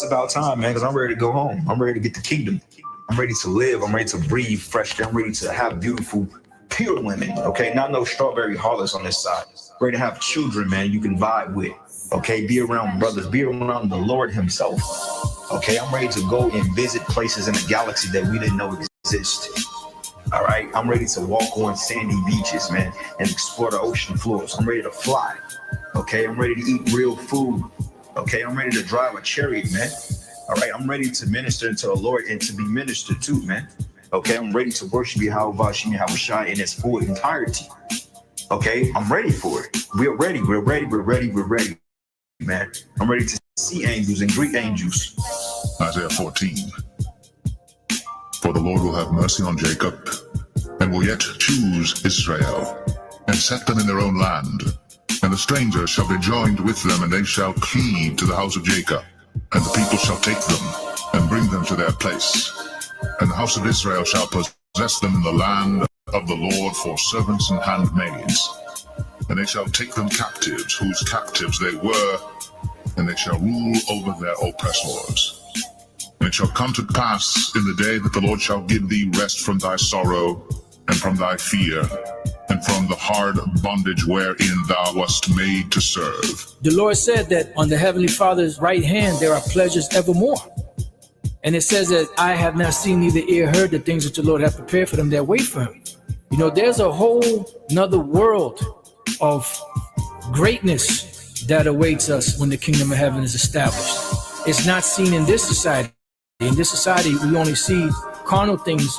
It's about time, man, because I'm ready to go home. I'm ready to get the kingdom. I'm ready to live. I'm ready to breathe fresh. I'm ready to have beautiful, pure women. Okay, not no strawberry harlots on this side. Ready to have children, man. You can vibe with. Okay, be around brothers. Be around the Lord Himself. Okay, I'm ready to go and visit places in the galaxy that we didn't know exist. All right, I'm ready to walk on sandy beaches, man, and explore the ocean floors. I'm ready to fly. Okay, I'm ready to eat real food. Okay, I'm ready to drive a chariot, man. All right, I'm ready to minister to the Lord and to be ministered to, man. Okay, I'm ready to worship Yahweh Shem Yahushua in its full entirety. Okay, I'm ready for it. We're ready. We're ready. We're ready. We're ready, man. I'm ready to see angels and greet angels. Isaiah 14. For the Lord will have mercy on Jacob, and will yet choose Israel, and set them in their own land. And the strangers shall be joined with them, and they shall cleave to the house of Jacob. And the people shall take them, and bring them to their place. And the house of Israel shall possess them in the land of the Lord for servants and handmaids. And they shall take them captives, whose captives they were, and they shall rule over their oppressors. And it shall come to pass in the day that the Lord shall give thee rest from thy sorrow, and from thy fear, and from the hard bondage wherein thou wast made to serve. The Lord said that on the Heavenly Father's right hand there are pleasures evermore. And it says that I have not seen, neither ear heard the things that the Lord hath prepared for them that wait for Him. You know, there's a whole nother world of greatness that awaits us when the kingdom of heaven is established. It's not seen in this society. In this society, we only see carnal things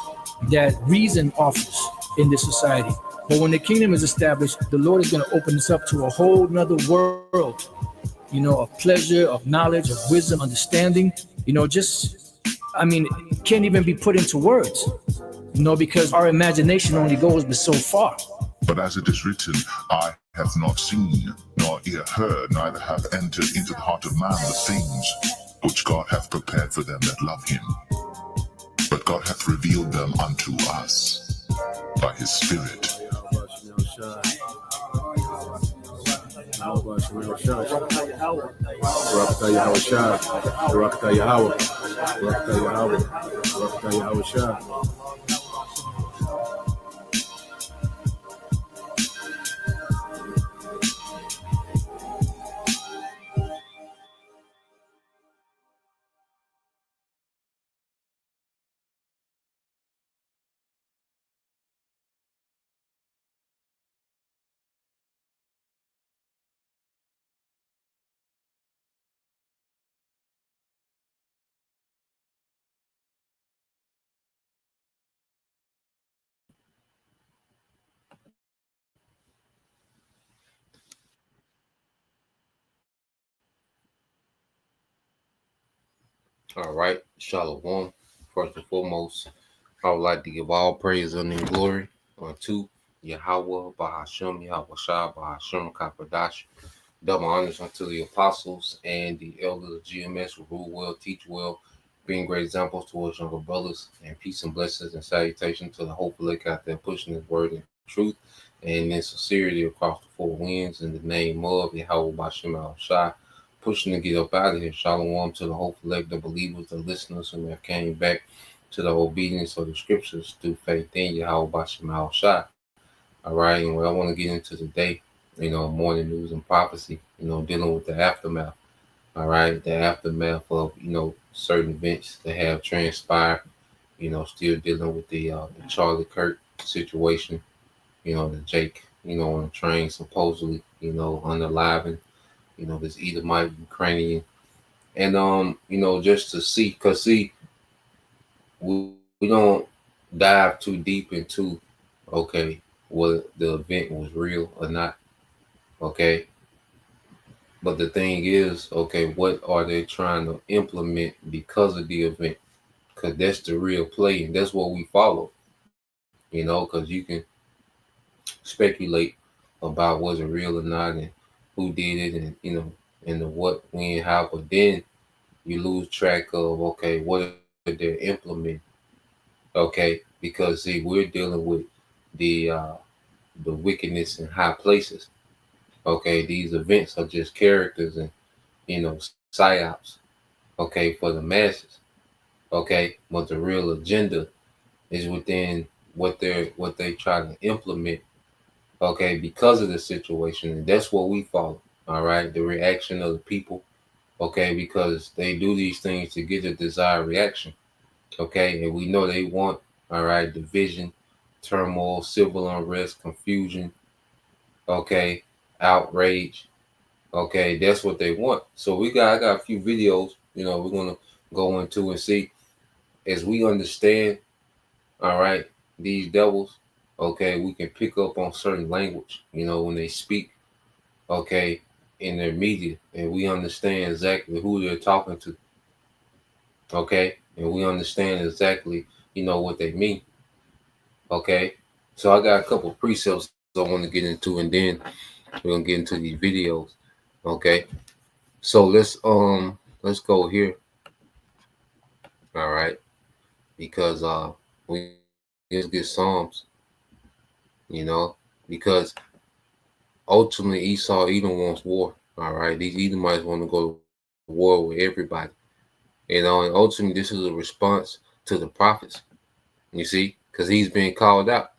that reason offers in this society. But when the kingdom is established, the Lord is going to open us up to a whole nother world, you know, of pleasure, of knowledge, of wisdom, understanding, you know, it can't even be put into words, you know, because our imagination only goes but so far. But as it is written, eye hath not seen, nor ear heard, neither hath entered into the heart of man the things which God hath prepared for them that love Him. But God hath revealed them unto us by His Spirit. All right, Shalom. First and foremost, I would like to give all praise and glory unto Yahweh, Bahashem, Yahweh Shah, Bahashem, Kapradash. Double honors unto the apostles and the elders of GMS who rule well, teach well, being great examples towards younger brothers, and peace and blessings and salutation to the hopeful lake out there pushing His word and truth and in sincerity across the four winds in the name of Yahweh, Bahashem, Yahweh Shah. Pushing to get up out of here. Shalom to the hopeful elect, the believers, the listeners who have came back to the obedience of the scriptures through faith in Yahweh Bashem Al Shah. All right, and what I want to get into today, you know, morning news and prophecy, you know, dealing with the aftermath. All right, the aftermath of, you know, certain events that have transpired, you know, still dealing with the Charlie Kirk situation, you know, the Jake, you know, on the train supposedly, you know, unaliving, you know, this Edomite Ukrainian. And, you know, just to see, because, see, we don't dive too deep into, okay, whether the event was real or not, okay? But the thing is, okay, what are they trying to implement because of the event? Because that's the real play, and that's what we follow, you know, because you can speculate about was it real or not, and who did it, and, you know, and the what, when, how, but then you lose track of, okay, what they're implementing, okay? Because, see, we're dealing with the wickedness in high places, okay? These events are just characters and, you know, psyops, okay, for the masses, okay, but the real agenda is within what they try to implement, okay, because of the situation, and that's what we follow. All right, the reaction of the people, okay, because they do these things to get the desired reaction, okay, and we know they want, all right, division, turmoil, civil unrest, confusion, okay, outrage, okay, that's what they want. So I got a few videos, we're gonna go into and see as we understand, all right, these devils, okay, we can pick up on certain language, when they speak, okay, in their media, and we understand exactly who they're talking to, okay, and we understand exactly, what they mean, okay. So I got a couple precepts I want to get into, and then we're gonna get into these videos, okay. So let's go here, all right, because we let's get Psalms, you know, because ultimately Esau Edom wants war. All right, these Edomites want to go to war with everybody. And ultimately this is a response to the prophets. You see, because he's being called out.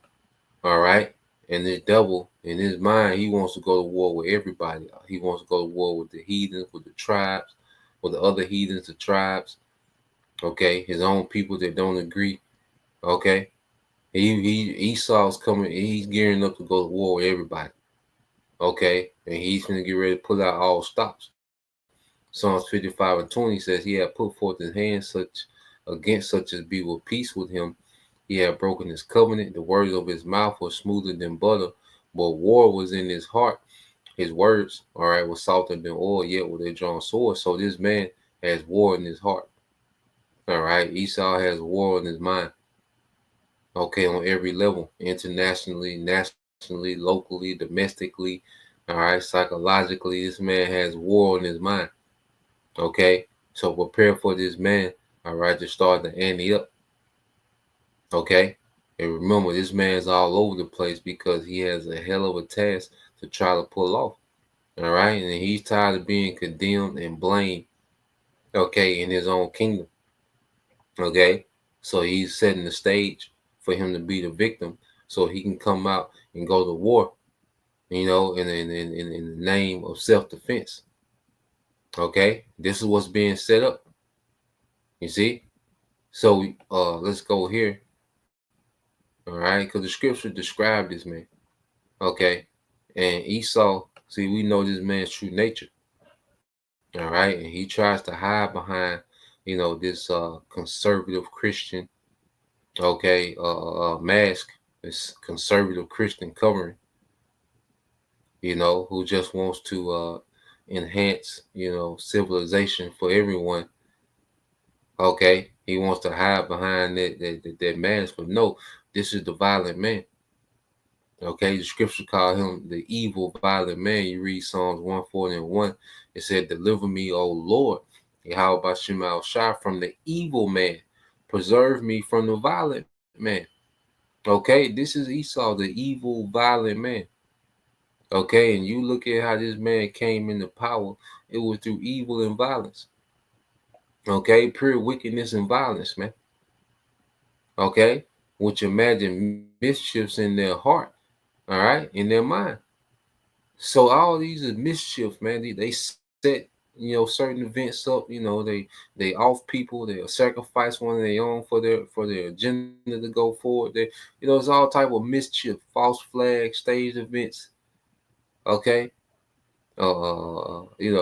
All right, and this devil in his mind, he wants to go to war with everybody. He wants to go to war with the heathens, with the tribes, with the other heathens, the tribes. Okay, his own people that don't agree. Okay, he Esau's coming. He's gearing up to go to war with everybody. Okay, and he's going to get ready to pull out all stops. Psalms 55:20 says, "He had put forth his hand such against such as be with peace with him. He had broken his covenant. The words of his mouth were smoother than butter, but war was in his heart. His words, all right, were softer than oil, yet with a drawn sword." So this man has war in his heart. All right, Esau has war in his mind. Okay, on every level, internationally, nationally, locally, domestically, all right, psychologically, this man has war in his mind. Okay, so prepare for this man, all right, to start the ante up. Okay, and remember, this man's all over the place because he has a hell of a task to try to pull off. All right, and he's tired of being condemned and blamed, okay, in his own kingdom. Okay, so he's setting the stage for him to be the victim so he can come out and go to war, in the name of self-defense. Okay, this is what's being set up. You see? So let's go here. All right, because the scripture described this man. Okay, and Esau, see, we know this man's true nature. All right, and he tries to hide behind, this conservative Christian, okay, mask, this conservative Christian covering, who just wants to enhance, civilization for everyone. Okay, he wants to hide behind that mask, but no, this is the violent man. Okay, the scripture called him the evil, violent man. You read Psalms 141. It said, "Deliver me, O Lord, Yahweh Shema Shai, from the evil man. Preserve me from the violent man." Okay, this is Esau, the evil, violent man. Okay, and you look at how this man came into power. It was through evil and violence. Okay, pure wickedness and violence, man. Okay, which imagine mischiefs in their heart, all right, in their mind. So all these is mischief, man. They set, certain events up. They off people. They sacrifice one of their own for their agenda to go forward. It's all type of mischief, false flag, stage events. Okay, they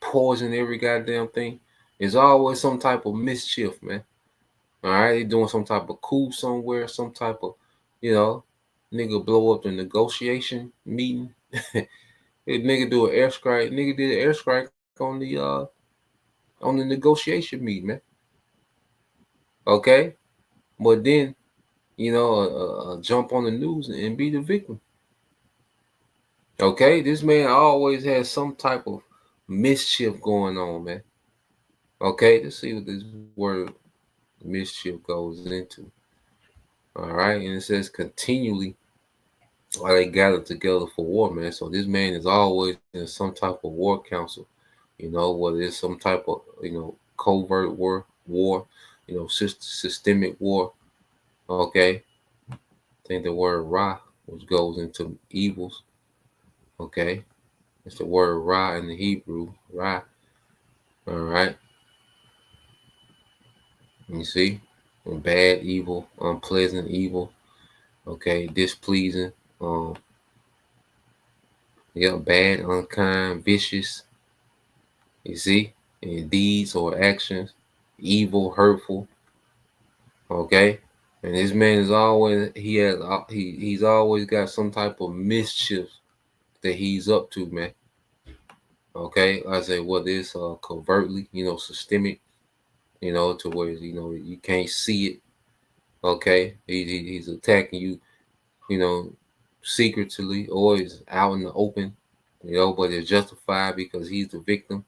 poison every goddamn thing. There's always some type of mischief, man. All right, they doing some type of coup somewhere, some type of, nigga blow up the negotiation meeting. Nigga do an airstrike. Nigga did an airstrike on the negotiation meeting, man. Okay, but then jump on the news and be the victim. Okay, this man always has some type of mischief going on, man. Okay, let's see what this word mischief goes into. All right, and it says continually while they gather together for war, man. So this man is always in some type of war council. you know, whether it's some type of, you know, covert war, you know, systemic war. Okay, I think the word Ra, which goes into evils. Okay, it's the word Ra in the Hebrew, Ra. All right, you see, bad, evil, unpleasant, evil. Okay, displeasing. Um, yeah, bad, unkind, vicious. You see, in deeds or actions, evil, hurtful. Okay, and this man is always he's always got some type of mischief that he's up to, man. Okay, I say whether it's covertly, you know, systemic, you know, to where you know you can't see it. Okay, he's attacking you, you know, secretly or is out in the open, you know, but it's justified because he's the victim.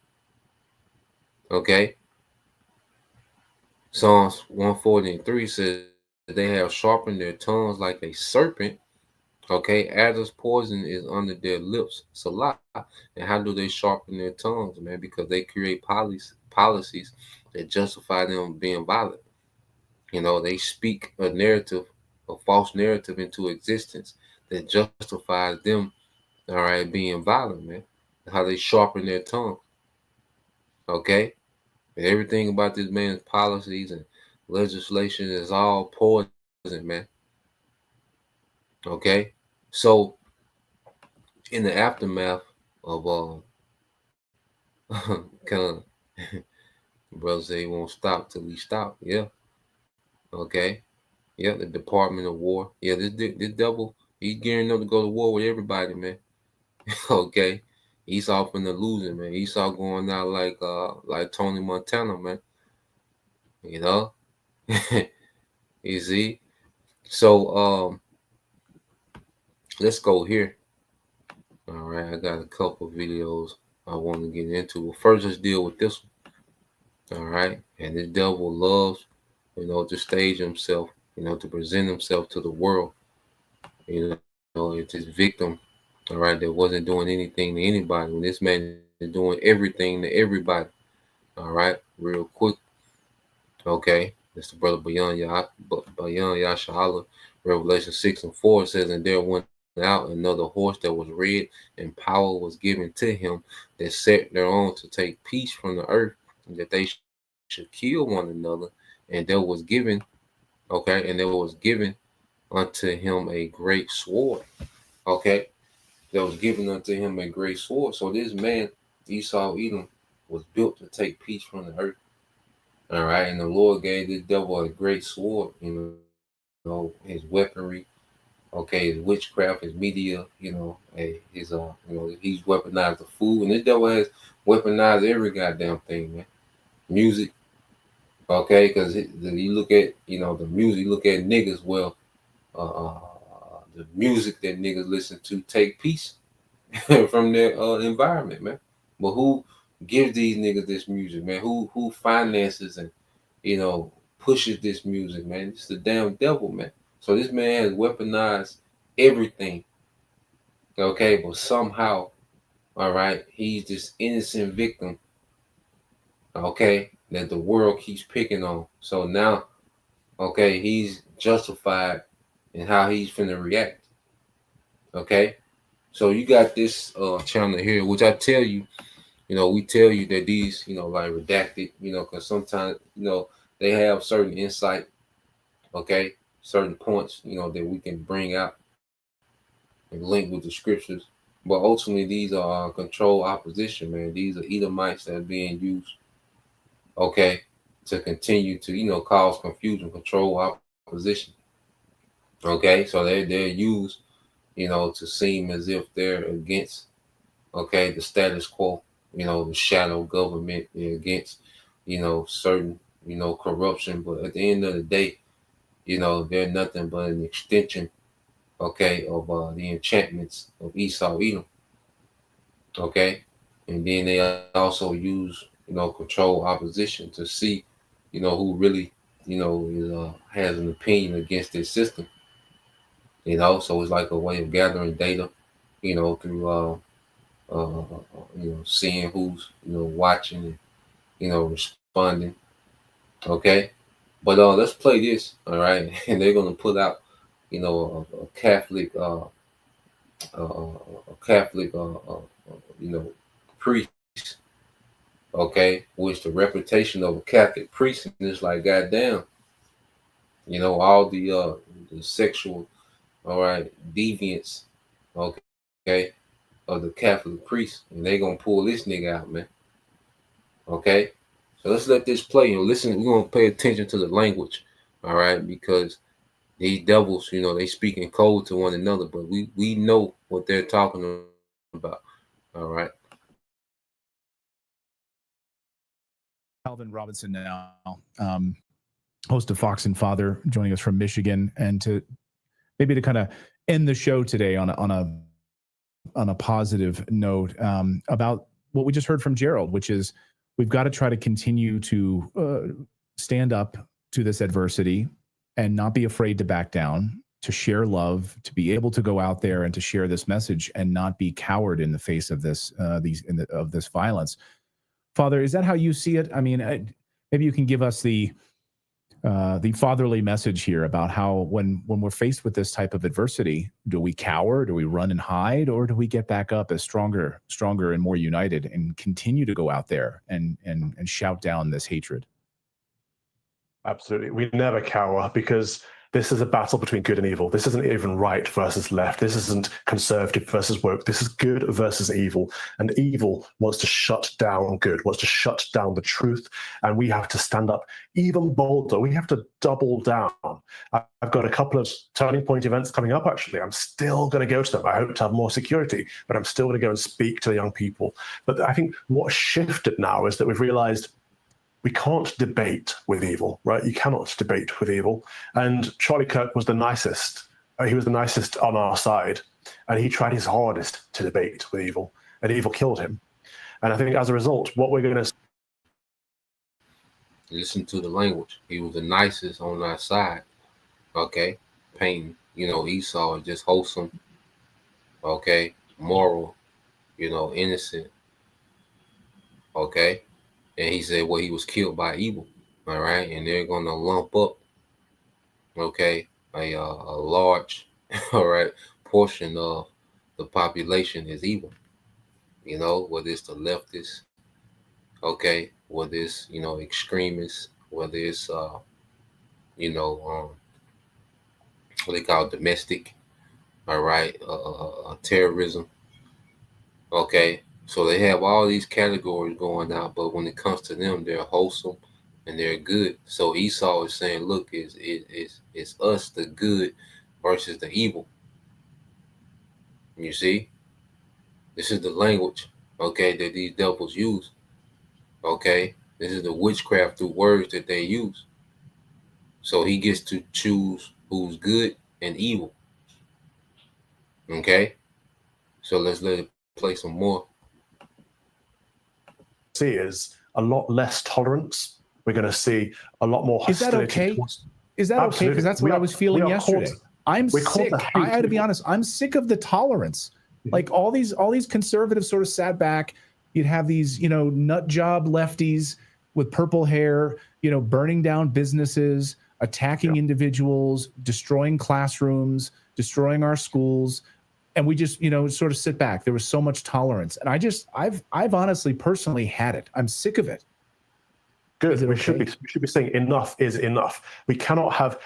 Okay, Psalms 143 says they have sharpened their tongues like a serpent. Okay, adder's poison is under their lips. Salah. And how do they sharpen their tongues, man? Because they create policies that justify them being violent. You know, they speak a narrative, a false narrative into existence that justifies them, all right, being violent, man. How they sharpen their tongue. Okay? And everything about this man's policies and legislation is all poison, man. Okay? So in the aftermath of kind of brother say he won't stop till he stop. Yeah. Okay. Yeah, the Department of War. Yeah, this devil, he's gearing up to go to war with everybody, man. Okay. Esau finna losing, man. Esau going out like Tony Montana, man. You know? You see? So let's go here. All right, I got a couple videos I want to get into. Well, first let's deal with this one. All right. And this devil loves, you know, to stage himself, you know, to present himself to the world. You know, it's his victim, all right, that wasn't doing anything to anybody. When this man is doing everything to everybody, all right, real quick. Okay, it's the brother Bayan Yashala, Revelation 6:4 says, and there went out another horse that was red, and power was given to him that set their own to take peace from the earth, and that they should kill one another. And there was given, okay, and there was given unto him a great sword. Okay, that was given unto him a great sword. So this man, Esau Edom, was built to take peace from the earth. All right, and the Lord gave this devil a great sword, you know, his weaponry, okay, his witchcraft, his media, you know, his you know, he's weaponized the food, and this devil has weaponized every goddamn thing, man. Music, okay, because you look at, you know, the music, you look at niggas, well, the music that niggas listen to take peace from their environment, man. But who gives these niggas this music, man? Who finances and, you know, pushes this music, man? It's the damn devil, man. So this man has weaponized everything. Okay, but somehow, all right, he's this innocent victim, okay, that the world keeps picking on. So now, okay, he's justified in how he's finna react. Okay. So you got this channel here, which I tell you, you know, we tell you that these, you know, like redacted, you know, because sometimes, you know, they have certain insight, okay, certain points, you know, that we can bring out and link with the scriptures. But ultimately, these are control opposition, man. These are Edomites that are being used, okay, to continue to, you know, cause confusion, control opposition. Okay, so they're used, you know, to seem as if they're against, okay, the status quo, you know, the shadow government, against, you know, certain, you know, corruption. But at the end of the day, you know, they're nothing but an extension, okay, of the enchantments of Esau Edom, okay. And then they also use, you know, control opposition to see, you know, who really, you know, has an opinion against this system, you know. So it's like a way of gathering data, you know, through seeing who's watching and responding. Okay, but let's play this. All right, and they're gonna put out a Catholic a Catholic priest. Okay, which the reputation of a Catholic priest is like goddamn. All the sexual, all right, deviance, okay, of the Catholic priest, and they gonna pull this nigga out, man. Okay, so let's let this play. Listen, we're gonna pay attention to the language, all right, because these devils, they speak in code to one another, but we know what they're talking about, all right. Calvin Robinson now, host of Fox and Father, joining us from Michigan, and to kind of end the show today on a positive note about what we just heard from Gerald, which is we've got to try to continue to stand up to this adversity and not be afraid to back down, to share love, to be able to go out there and to share this message and not be coward in the face of this of this violence. Father, is that how you see it? I mean, maybe you can give us the fatherly message here about how when we're faced with this type of adversity, do we cower, do we run and hide, or do we get back up as stronger and more united and continue to go out there and shout down this hatred? Absolutely. We never cower, because this is a battle between good and evil. This isn't even right versus left. This isn't conservative versus woke. This is good versus evil. And evil wants to shut down good, wants to shut down the truth. And we have to stand up even bolder. We have to double down. I've got a couple of turning point events coming up, actually. I'm still going to go to them. I hope to have more security, but I'm still going to go and speak to the young people. But I think what shifted now is that we've realized we can't debate with evil, right? You cannot debate with evil. And Charlie Kirk was the nicest. He was the nicest on our side. And he tried his hardest to debate with evil. And evil killed him. And I think as a result, what we're going to... Listen to the language. He was the nicest on our side. Okay? Painting, Esau is just wholesome. Okay? Moral, innocent. Okay? And he said, well, he was killed by evil, all right? And they're going to lump up, okay, a large, all right, portion of the population is evil, whether it's the leftists, okay, whether it's, extremists, whether it's, what they call domestic, all right, terrorism, okay. So they have all these categories going out, but when it comes to them, they're wholesome and they're good. So Esau is saying, look, it's us, the good, versus the evil. You see? This is the language, okay, that these devils use. Okay? This is the witchcraft through words that they use. So he gets to choose who's good and evil. Okay? So let's let it play some more. See is a lot less tolerance. We're going to see a lot more hostility. Is that okay? Is that okay? Because that's what I was feeling yesterday. I'm sick. I had to be honest. I'm sick of the tolerance. Like all these conservatives sort of sat back. You'd have these, nut job lefties with purple hair, burning down businesses, attacking individuals, destroying classrooms, destroying our schools. And we just, sort of sit back. There was so much tolerance. And I've honestly, personally had it. I'm sick of it. Good. We should be saying enough is enough. We cannot have,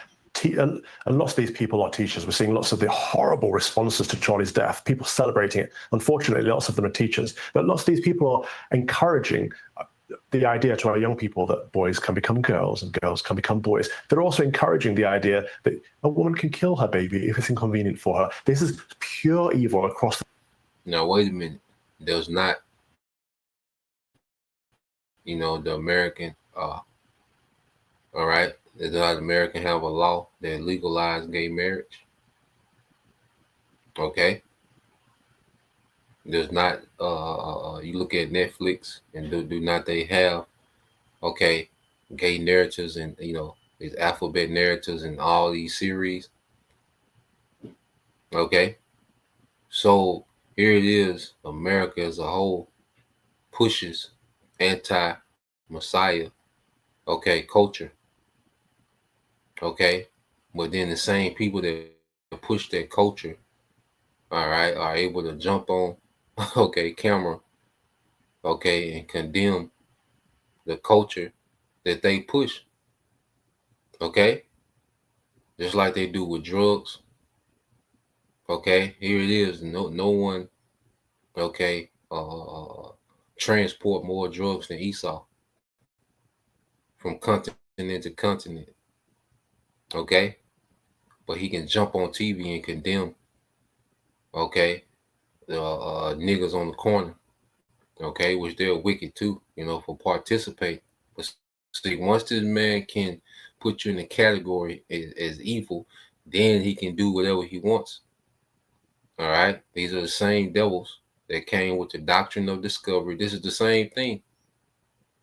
and lots of these people are teachers. We're seeing lots of the horrible responses to Charlie's death, people celebrating it. Unfortunately, lots of them are teachers. But lots of these people are encouraging the idea to our young people that boys can become girls and girls can become boys. They're also encouraging the idea that a woman can kill her baby if it's inconvenient for her. This is pure evil across. Now, wait a minute. There's not, the American, all right? Does not American have a law that legalizes gay marriage? Okay. There's not, you look at Netflix and do not they have, okay, gay narratives and, these alphabet narratives and all these series. Okay. So here it is, America as a whole pushes anti-Messiah, okay, culture, okay? But then the same people that push that culture, all right, are able to jump on, okay, camera, okay, and condemn the culture that they push, okay? Just like they do with drugs, okay? Here it is, no one, okay, transport more drugs than Esau from continent to continent, okay? But he can jump on TV and condemn, okay, niggas on the corner, okay, which they're wicked too, for participating. But see, once this man can put you in the category as evil, then he can do whatever he wants. All right, these are the same devils that came with the doctrine of discovery. This is the same thing.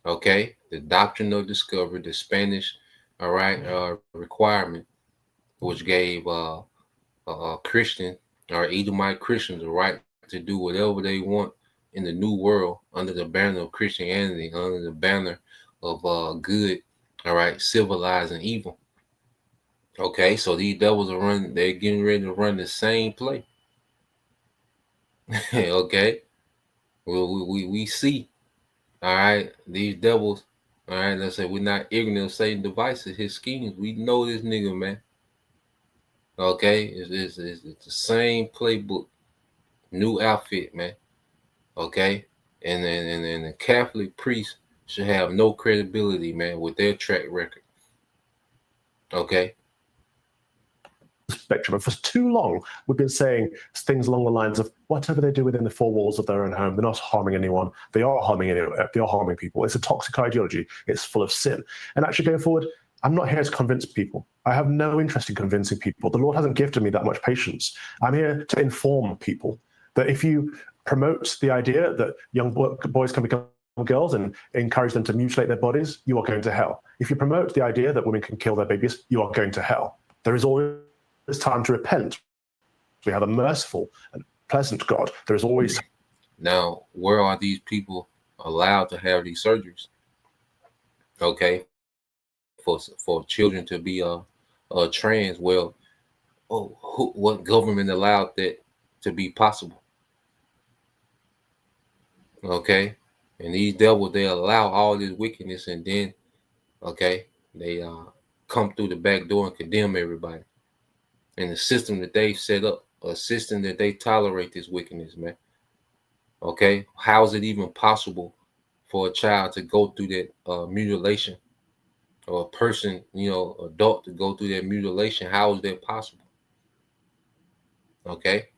Okay, the doctrine of discovery, the Spanish, all right, requirement, which gave Christian or Edomite Christians the right to do whatever they want in the new world under the banner of Christianity, under the banner of good, all right, civilizing evil. Okay, so these devils they're getting ready to run the same play. Okay, we see, all right, these devils, all right, let's say we're not ignorant of Satan's devices, his schemes. We know this nigga, man. Okay, it's the same playbook, new outfit, man. Okay, and the Catholic priests should have no credibility, man, with their track record. Okay. Spectrum. And for too long, we've been saying things along the lines of whatever they do within the four walls of their own home, they're not harming anyone. They are harming people. It's a toxic ideology. It's full of sin. And actually, going forward, I'm not here to convince people. I have no interest in convincing people. The Lord hasn't gifted me that much patience. I'm here to inform people that if you promote the idea that young boys can become girls and encourage them to mutilate their bodies, you are going to hell. If you promote the idea that women can kill their babies, you are going to hell. There is always time to repent. We have a merciful and pleasant God. There is always. Now, where are these people allowed to have these surgeries? Okay, for children to be trans. Well, what government allowed that to be possible? Okay, and these devils, they allow all this wickedness, and then okay, they come through the back door and condemn everybody. And the system that they set up, a system that they tolerate this wickedness, man. Okay, how is it even possible for a child to go through that mutilation, or a person, adult to go through that mutilation? How is that possible? Okay,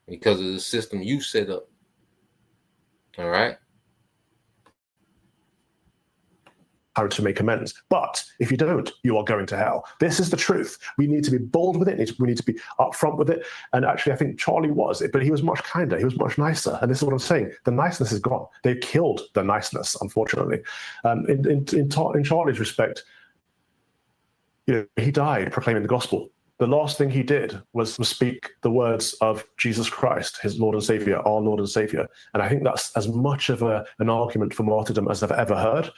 because of the system you set up. All right. How to make amends. But if you don't, you are going to hell. This is the truth. We need to be bold with it. We need to be upfront with it. And actually, I think Charlie was it, but he was much kinder. He was much nicer. And this is what I'm saying. The niceness is gone. They've killed the niceness, unfortunately. In Charlie's respect, he died proclaiming the gospel. The last thing he did was speak the words of Jesus Christ, his Lord and Savior, our Lord and Savior. And I think that's as much of an argument for martyrdom as I've ever heard.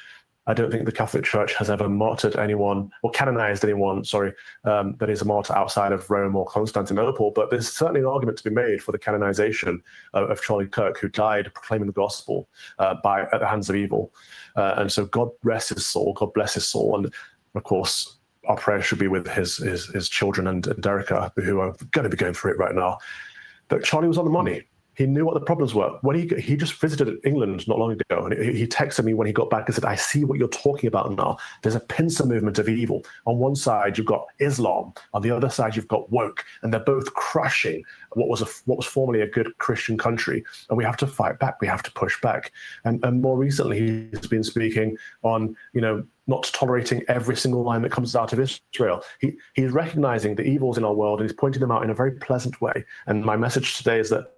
I don't think the Catholic Church has ever martyred anyone or canonized anyone, that is a martyr outside of Rome or Constantinople. But there's certainly an argument to be made for the canonization of Charlie Kirk, who died proclaiming the gospel at the hands of evil. And so God rest his soul, God bless his soul. And of course, our prayer should be with his children and Derica, who are going to be going through it right now. But Charlie was on the money. He knew what the problems were. When he just visited England not long ago, and he texted me when he got back and said, "I see what you're talking about now. There's a pincer movement of evil. On one side, you've got Islam. On the other side, you've got woke, and they're both crushing what was formerly a good Christian country. And we have to fight back. We have to push back." And more recently, he's been speaking on, not tolerating every single line that comes out of Israel. He's recognizing the evils in our world, and he's pointing them out in a very pleasant way. And my message today is that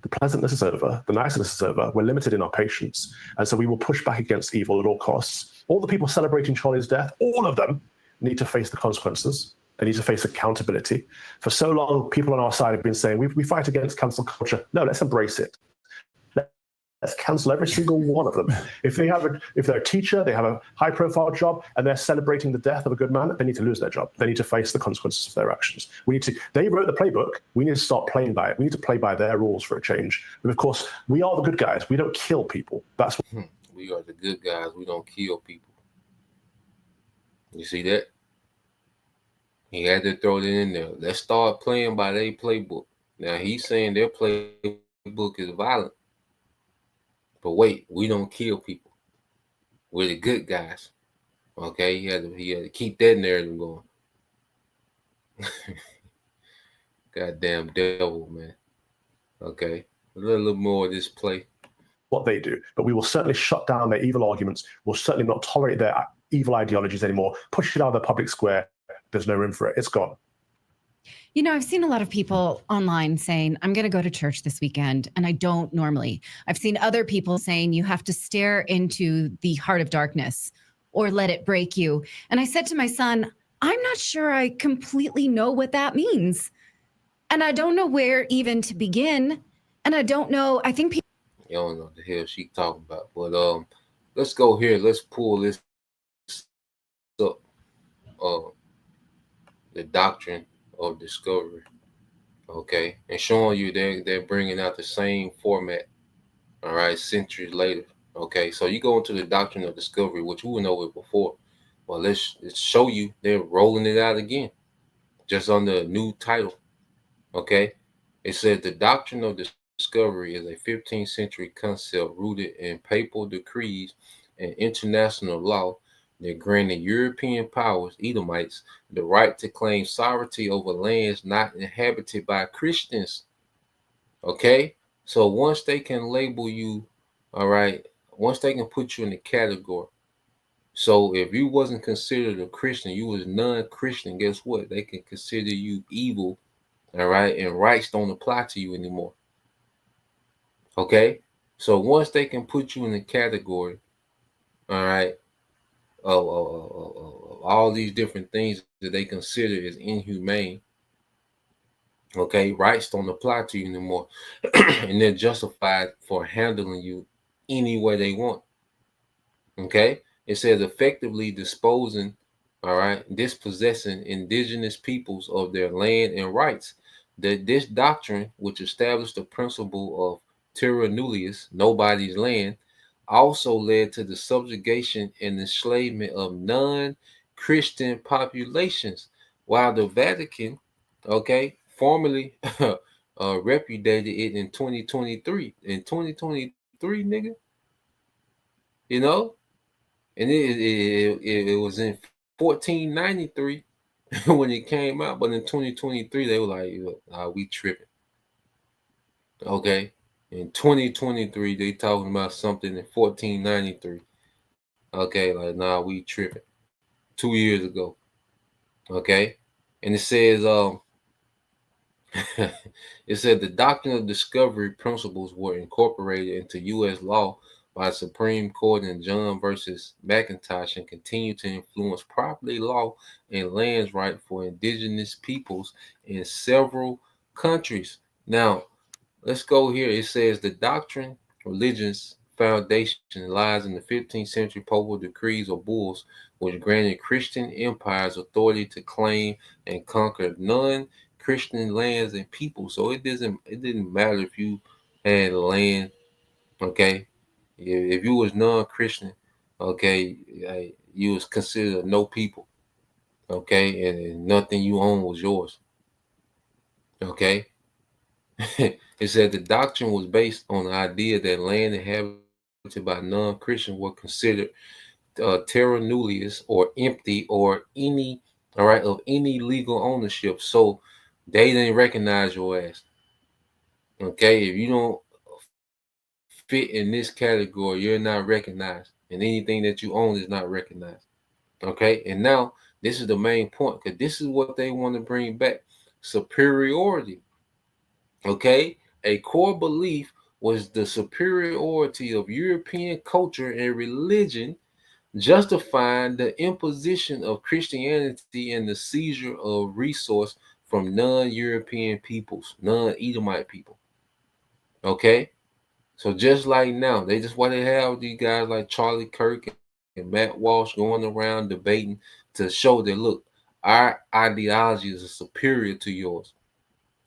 the pleasantness is over, the niceness is over, we're limited in our patience. And so we will push back against evil at all costs. All the people celebrating Charlie's death, all of them need to face the consequences. They need to face accountability. For so long, people on our side have been saying, we fight against cancel culture. No, let's embrace it. Let's cancel every single one of them. If they're a teacher, they have a high-profile job, and they're celebrating the death of a good man, they need to lose their job. They need to face the consequences of their actions. They wrote the playbook. We need to start playing by it. We need to play by their rules for a change. And of course, we are the good guys. We don't kill people. That's what We are the good guys. We don't kill people. You see that? He had to throw it in there. Let's start playing by their playbook. Now, he's saying their playbook is violent. But wait, we don't kill people. We're the good guys. Okay? He had to keep that narrative going. Goddamn devil, man. Okay? A little more of this play. What they do. But we will certainly shut down their evil arguments. We'll certainly not tolerate their evil ideologies anymore. Push it out of the public square. There's no room for it. It's gone. You know, I've seen a lot of people online saying, I'm going to go to church this weekend, and I don't normally. I've seen other people saying you have to stare into the heart of darkness or let it break you. And I said to my son, I'm not sure I completely know what that means. And I don't know where even to begin. And I don't know, I think people. You don't know what the hell she talking about. But let's go here. Let's pull this up. The doctrine of discovery, okay, and showing you they're bringing out the same format, all right, centuries later, okay. So you go into the doctrine of discovery, which we went over before. Well, let's show you they're rolling it out again, just under a new title, okay. It says the doctrine of discovery is a 15th century concept rooted in papal decrees and international law that granted European powers, Edomites, the right to claim sovereignty over lands not inhabited by Christians. Okay? So once they can label you, all right, once they can put you in the category. So if you wasn't considered a Christian, you was non-Christian, guess what? They can consider you evil, all right, and rights don't apply to you anymore. Okay? So once they can put you in the category, all right, of all these different things that they consider as inhumane, okay, rights don't apply to you anymore, and they're justified for handling you any way they want. Okay, it says effectively disposing, all right, dispossessing indigenous peoples of their land and rights. That this doctrine, which established the principle of terra nullius, nobody's land, also led to the subjugation and enslavement of non-Christian populations, while the Vatican, okay, formally repudiated it in 2023. In 2023, nigga, you know, and it was in 1493 when it came out, but in 2023 they were like, we tripping, okay. In 2023, they talking about something in 1493. Okay, like, we tripping. 2 years ago. Okay, and it says, it said the doctrine of discovery principles were incorporated into U.S. law by the Supreme Court in John versus McIntosh and continue to influence property law and lands right for indigenous peoples in several countries. Now, let's go here. It says the doctrine, religion's foundation lies in the 15th century papal decrees or bulls, which granted Christian empires authority to claim and conquer non-Christian lands and people. So it didn't matter if you had land, okay. If you was non-Christian, okay, you was considered no people, okay, and nothing you own was yours, okay. It said the doctrine was based on the idea that land inhabited by non-Christians were considered terra nullius or empty or any, all right, of any legal ownership. So they didn't recognize your ass. Okay, if you don't fit in this category, you're not recognized, and anything that you own is not recognized. Okay, and now this is the main point, because this is what they want to bring back: superiority. Okay, a core belief was the superiority of European culture and religion justifying the imposition of Christianity and the seizure of resource from non-European peoples, non-Edomite people. Okay? So just like now, why they have these guys like Charlie Kirk and Matt Walsh going around debating to show that, look, our ideologies are superior to yours.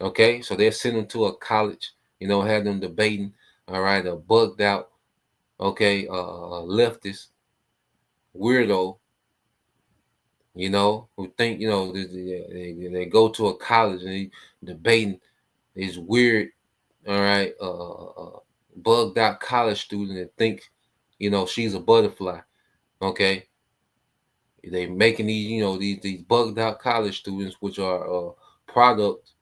Okay? So they're sending them to a college, have them debating, all right, a bugged out, okay, leftist weirdo, who think, they go to a college and they debating these weird, all right, bugged out college student that think, she's a butterfly. Okay. They making these, these bugged out college students, which are a product,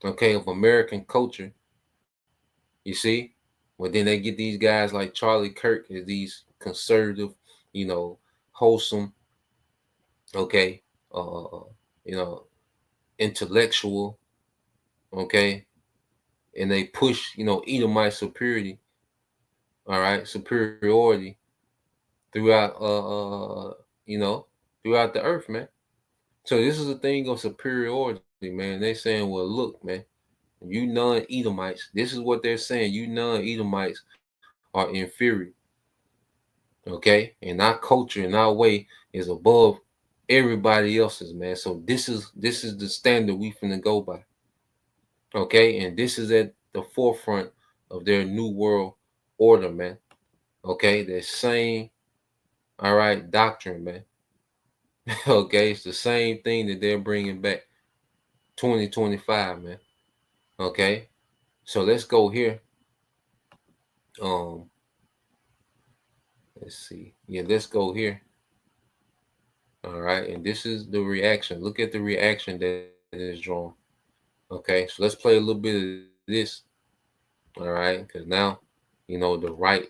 okay, of American culture. You see? But then they get these guys like Charlie Kirk as these conservative, wholesome, okay, intellectual, okay, and they push, Edomite superiority, all right, superiority throughout, throughout the earth, man. So this is a thing of superiority, man. They saying, well, look, man, you non-Edomites, this is what they're saying. You non-Edomites are inferior. Okay, and our culture and our way is above everybody else's, man. So this is the standard we finna go by. Okay, and this is at the forefront of their new world order, man. Okay, the same, all right, doctrine, man. Okay, it's the same thing that they're bringing back 2025, man. Okay, so let's go here. Let's see. Yeah, let's go here. All right, and this is the reaction. Look at the reaction that is drawn. Okay, so let's play a little bit of this. All right, because now, the right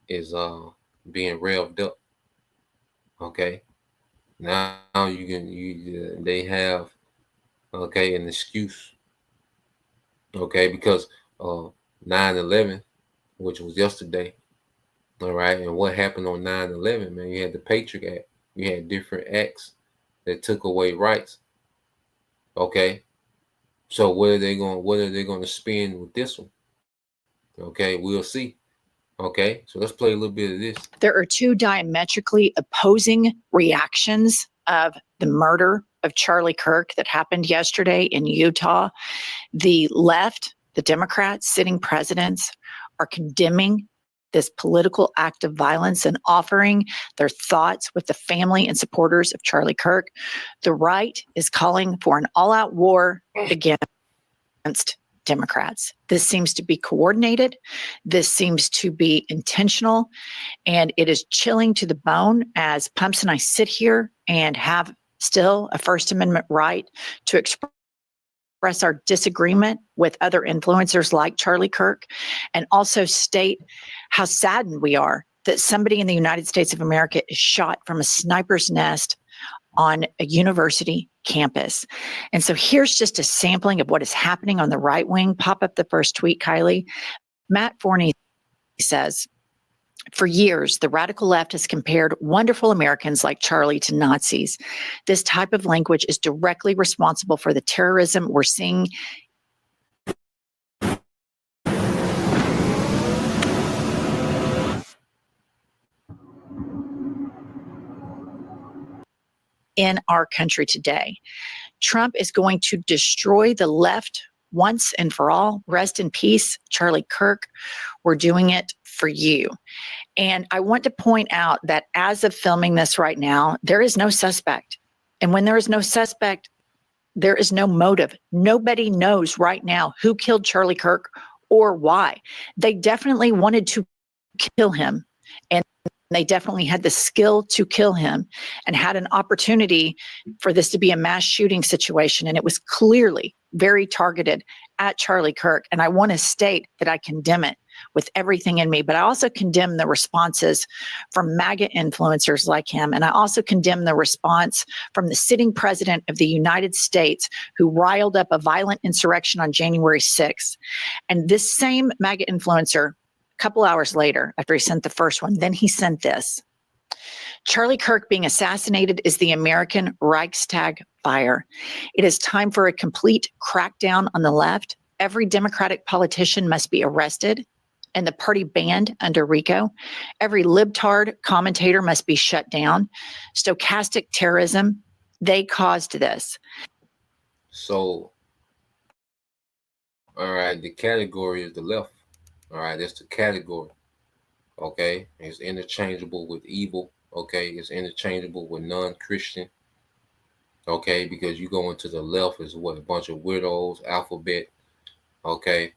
is being revved up. Okay, now they have, okay, an excuse. Okay, because 9/11, which was yesterday. All right, and what happened on 9/11, man? You had the Patriot Act. You had different acts that took away rights. Okay, so what are they going to spin with this one? Okay, we'll see. Okay, so let's play a little bit of this. There are two diametrically opposing reactions of the murder of Charlie Kirk that happened yesterday in Utah. The left, the Democrats, sitting presidents, are condemning this political act of violence and offering their thoughts with the family and supporters of Charlie Kirk. The right is calling for an all-out war against Democrats. This seems to be coordinated. This seems to be intentional, and it is chilling to the bone as Pumps and I sit here and have still a First Amendment right to express our disagreement with other influencers like Charlie Kirk, and also state how saddened we are that somebody in the United States of America is shot from a sniper's nest on a university campus. And so here's just a sampling of what is happening on the right wing. Pop up the first tweet, Kylie. Matt Forney says, for years, the radical left has compared wonderful Americans like Charlie to Nazis. This type of language is directly responsible for the terrorism we're seeing in our country today. Trump is going to destroy the left once and for all. Rest in peace, Charlie Kirk. We're doing it for you. And I want to point out that as of filming this right now, there is no suspect. And when there is no suspect, there is no motive. Nobody knows right now who killed Charlie Kirk or why. They definitely wanted to kill him, and they definitely had the skill to kill him and had an opportunity for this to be a mass shooting situation. And it was clearly very targeted at Charlie Kirk. And I want to state that I condemn it with everything in me, but I also condemn the responses from MAGA influencers like him. And I also condemn the response from the sitting president of the United States who riled up a violent insurrection on January 6th. And this same MAGA influencer, couple hours later, after he sent the first one, then he sent this. Charlie Kirk being assassinated is the American Reichstag fire. It is time for a complete crackdown on the left. Every Democratic politician must be arrested and the party banned under RICO. Every libtard commentator must be shut down. Stochastic terrorism, they caused this. So, all right, the category is the left. All right, that's the category. Okay, it's interchangeable with evil. Okay, it's interchangeable with non-Christian. Okay, because you go into the left is what, a bunch of weirdos, alphabet. Okay,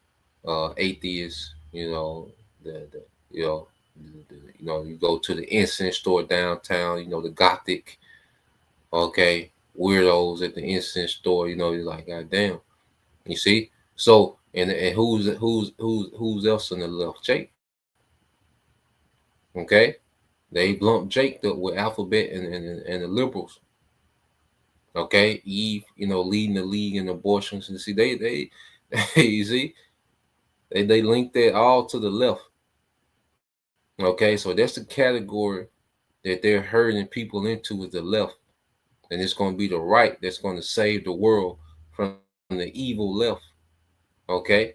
atheists. You know, you go to the incense store downtown. You know, the Gothic. Okay, weirdos at the incense store. You know, you're like, God damn. You see. So and who's else on the left? Jake. Okay, they lumped Jake up with alphabet and the liberals. Okay, Eve, you know, leading the league in abortions. And see, they you see, they linked that all to the left. Okay, so that's the category that they're herding people into, is the left. And it's going to be the right that's going to save the world from the evil left. Okay,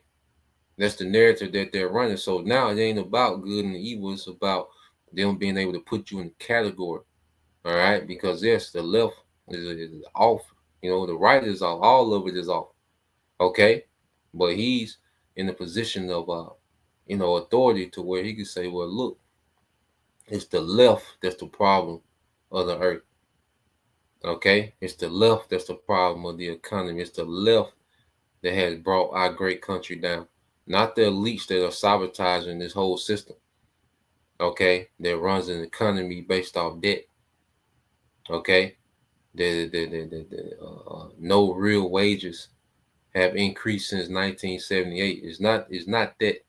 that's the narrative that they're running. So now it ain't about good and evil. It's about them being able to put you in a category. All right, because yes, the left is off. You know, the right is off. All of it is off. Okay, but he's in a position of authority to where he can say, well, look, it's the left that's the problem of the earth. Okay, it's the left that's the problem of the economy. It's the left that has brought our great country down, not the elites that are sabotaging this whole system. Okay, that runs an economy based off debt. Okay, no real wages have increased since 1978. It's not that.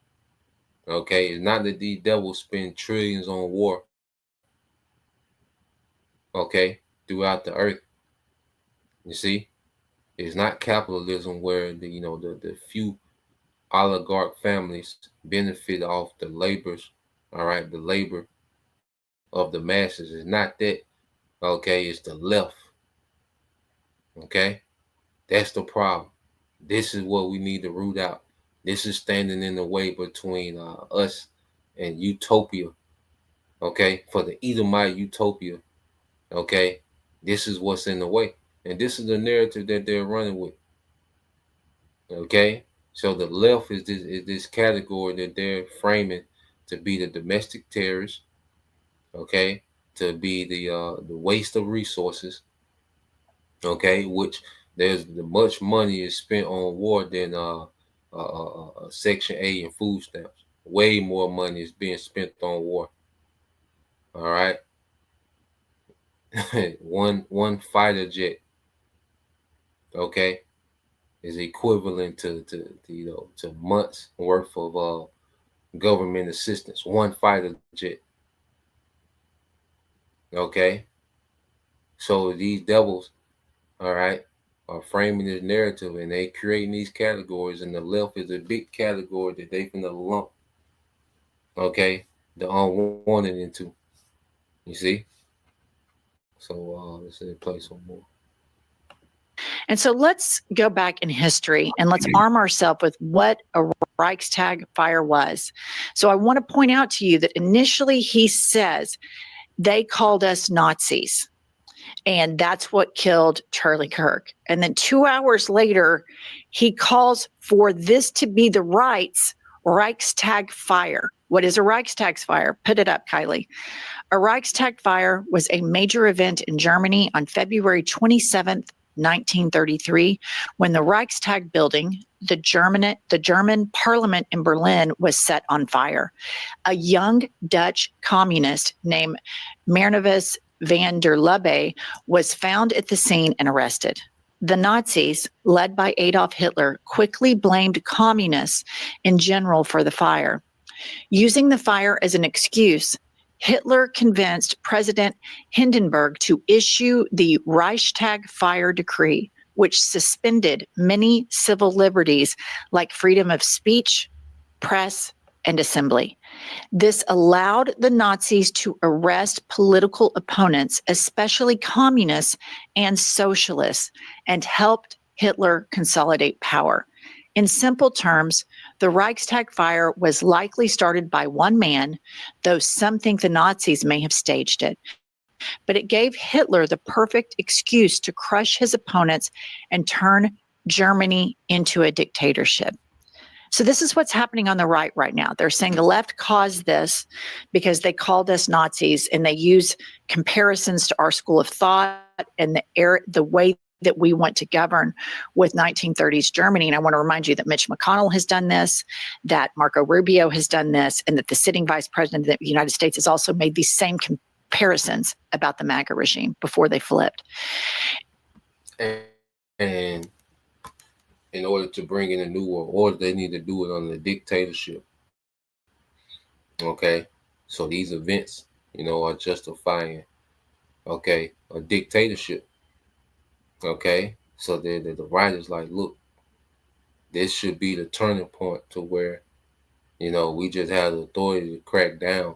Okay, it's not that these devils spend trillions on war. Okay, throughout the earth. You see, it's not capitalism where the few oligarch families benefit off the labors. All right, the labor of the masses. Is not that. Okay, it's the left. Okay, that's the problem. This is what we need to root out. This is standing in the way between us and utopia. Okay, for the Edomite utopia. Okay, this is what's in the way. And this is the narrative that they're running with. Okay, so the left is this category that they're framing to be the domestic terrorists. Okay, to be the waste of resources. Okay, which there's much money is spent on war than Section 8 and food stamps. Way more money is being spent on war. All right, one fighter jet. Okay, is equivalent to months worth of government assistance. One fighter jet. Okay, so these devils, all right, are framing this narrative and they creating these categories, and the left is a big category that they finna lump, okay, the unwanted into. You see? So let's play some more. And so let's go back in history and let's arm ourselves with what a Reichstag fire was. So I want to point out to you that initially he says they called us Nazis. And that's what killed Charlie Kirk. And then 2 hours later, he calls for this to be the right's Reichstag fire. What is a Reichstag fire? Put it up, Kylie. A Reichstag fire was a major event in Germany on February 27th, 1933, when the Reichstag building, the German parliament in Berlin, was set on fire. A young Dutch communist named Maurits van der Lubbe was found at the scene and arrested. The Nazis, led by Adolf Hitler, quickly blamed communists in general for the fire. Using the fire as an excuse, Hitler convinced President Hindenburg to issue the Reichstag Fire Decree, which suspended many civil liberties like freedom of speech, press, and assembly. This allowed the Nazis to arrest political opponents, especially communists and socialists, and helped Hitler consolidate power. In simple terms, the Reichstag fire was likely started by one man, though some think the Nazis may have staged it. But it gave Hitler the perfect excuse to crush his opponents and turn Germany into a dictatorship. So this is what's happening on the right now. They're saying the left caused this because they called us Nazis, and they use comparisons to our school of thought and the way that we want to govern with 1930s Germany. And I want to remind you that Mitch McConnell has done this, that Marco Rubio has done this, and that the sitting vice president of the United States has also made these same comparisons about the MAGA regime before they flipped. And in order to bring in a new world order, they need to do it under dictatorship. Okay, so these events, are justifying, a dictatorship. Okay, so the right is like, look, this should be the turning point to where, we just have the authority to crack down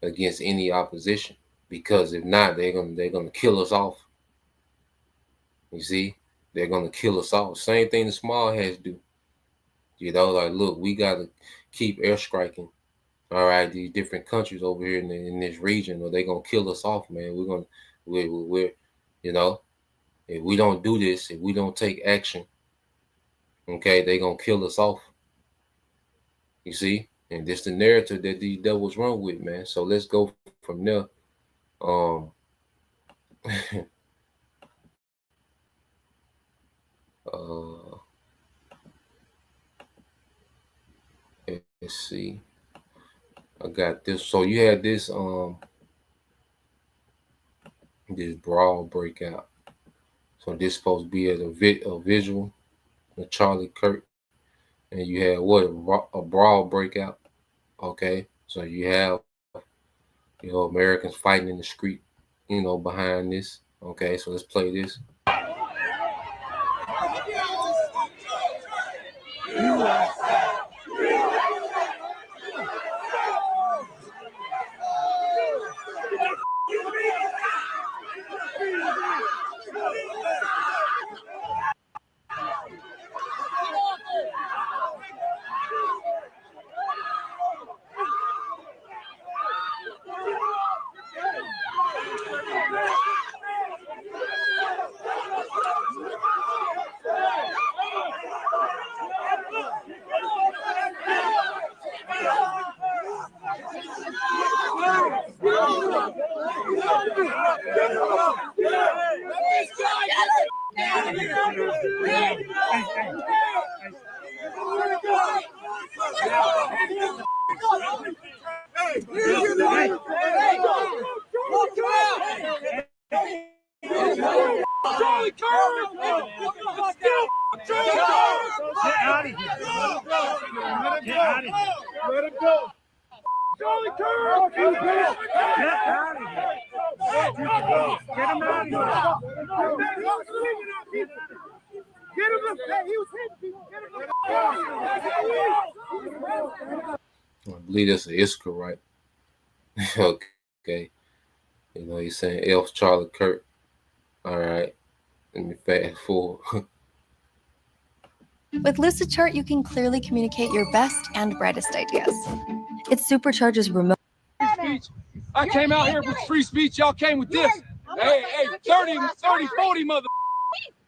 against any opposition, because if not, they're gonna kill us off. You see, they're gonna kill us off. Same thing the small hats do. Like, look, we gotta keep airstriking. All right, these different countries over here in this region, or they're gonna kill us off, man. We're if we don't do this, if we don't take action, okay, they're gonna kill us off. You see? And this the narrative that these devils run with, man. So let's go from there. Let's see. I got this. So you had this this brawl breakout. So this supposed to be as a visual of Charlie Kirk, and you had a brawl breakout. Okay, so you have Americans fighting in the street, behind this. Okay, so let's play this. I believe that's an Iskra, right? Okay. He's saying Elf Charlie Kirk. All right. Let me fast forward. With Lucidchart, you can clearly communicate your best and brightest ideas. It supercharges remote. I came out here with free speech. Y'all came with this. Hey, 30, 40 mother.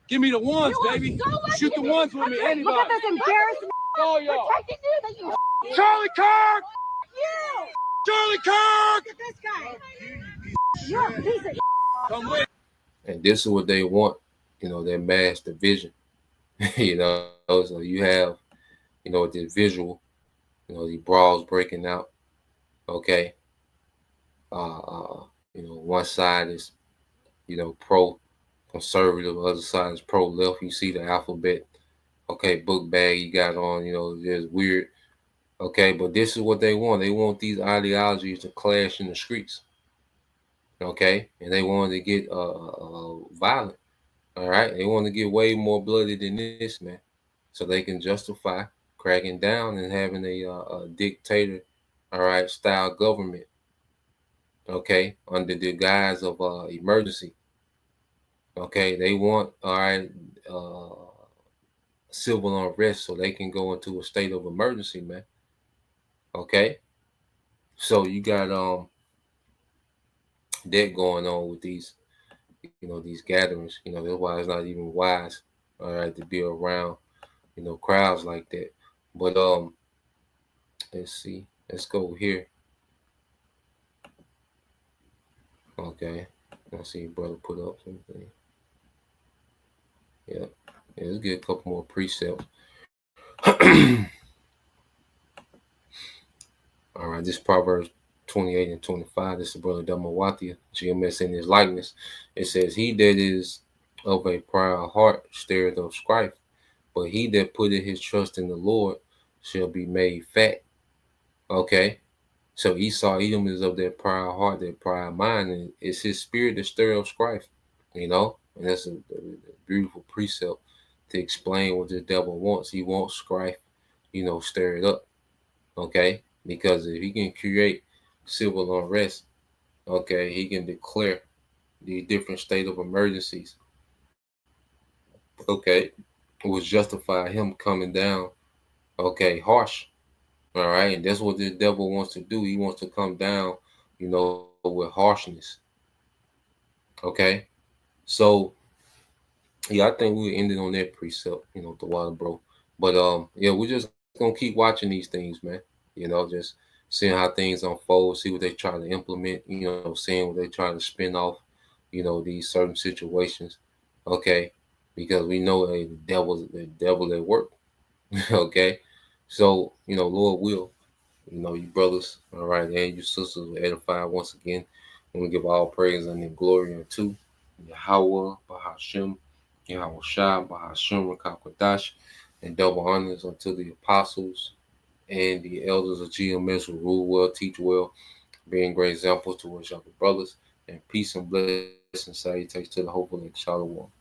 Give me the ones, baby. Shoot the ones with me. Anybody. Look at this embarrassment. All y'all. Protecting you, Charlie Kirk! You! Charlie Kirk! Look at this guy. You're a piece of Come with. And this is what they want, their mass division. So you have, this visual, these brawls breaking out. Okay. One side is, pro-conservative, the other side is pro-left. You see the alphabet, book bag you got on, just weird. Okay, but this is what they want. They want these ideologies to clash in the streets. Okay, and they wanted to get violent. All right, they want to get way more bloody than this, man, so they can justify, cracking down and having a dictator, all right, style government, okay, under the guise of emergency. Okay, they want, all right, civil unrest so they can go into a state of emergency, man. Okay, so you got that going on with these, these gatherings. That's why it's not even wise, all right, to be around, crowds like that. But let's see, let's go here. Okay, let's see, brother put up something. Yeah, let's get a couple more precepts. All right, this Proverbs 28 and 25. This is Brother Dhammawatia, GMS in his likeness. It says, "He that is of a proud heart stirreth up strife, but he that putteth his trust in the Lord shall be made fat." Okay, so Esau, Edom is of that proud heart, that proud mind, and it's his spirit that stir up strife, and that's a beautiful precept to explain what the devil wants. He wants strife, stir it up, okay? Because if he can create civil unrest, okay, he can declare the different state of emergencies, okay, which justify him coming down, okay, harsh, all right? And that's what the devil wants to do. He wants to come down, with harshness, okay? So, yeah, I think we ended on that precept, the water, bro. But yeah, we're just gonna keep watching these things, man. Just seeing how things unfold, see what they try to implement, seeing what they try to spin off, these certain situations, okay? Because we know the devil at work, okay? So, Lord will, you brothers, all right, and you sisters will edify once again. And we give all praise and glory unto Yahweh, Bahashem, Yahweh Shah, Bahashem, Rakakwadash, and double honors unto the apostles and the elders of GMS who rule well, teach well, being great examples towards younger brothers, and peace and blessings, salutations to the hopeful and Shalom.